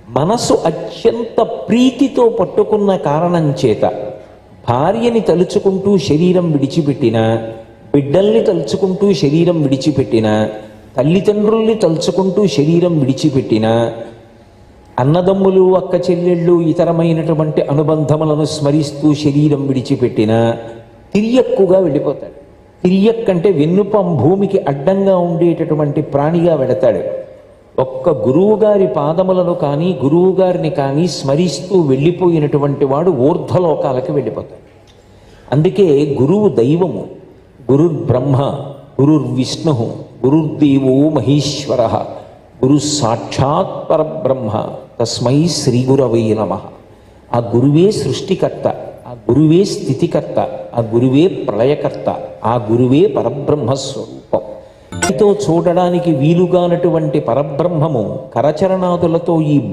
మనసు అత్యంత ప్రీతితో పట్టుకున్న కారణం చేత భార్యని తలుచుకుంటూ శరీరం విడిచిపెట్టిన, బిడ్డల్ని తలుచుకుంటూ శరీరం విడిచిపెట్టిన, తల్లిదండ్రుల్ని తలుచుకుంటూ శరీరం విడిచిపెట్టిన, అన్నదమ్ములు అక్క చెల్లెళ్ళు ఇతరమైనటువంటి అనుబంధములను స్మరిస్తూ శరీరం విడిచిపెట్టిన తిరియక్కుగా వెళ్ళిపోతాడు. తిరియక్కంటే వెన్నుపం భూమికి అడ్డంగా ఉండేటటువంటి ప్రాణిగా వెడతాడు. ఒక్క గురువుగారి పాదములను కానీ గురువుగారిని కానీ స్మరిస్తూ వెళ్ళిపోయినటువంటి వాడు ఊర్ధ్వలోకాలకి వెళ్ళిపోతాడు. అందుకే గురువు దైవము. గురుర్బ్రహ్మ గురుర్విష్ణు గురుర్దేవో మహేశ్వర గురు సాక్షాత్ పరబ్రహ్మ తస్మై శ్రీ గురవై నమః. ఆ గురువే సృష్టికర్త, ఆ గురువే స్థితికర్త, ఆ గురువే ప్రళయకర్త, ఆ గురువే పరబ్రహ్మస్వరూపం. తో చూడడానికి వీలుగానటువంటి పరబ్రహ్మము కరచరణాదులతో ఈ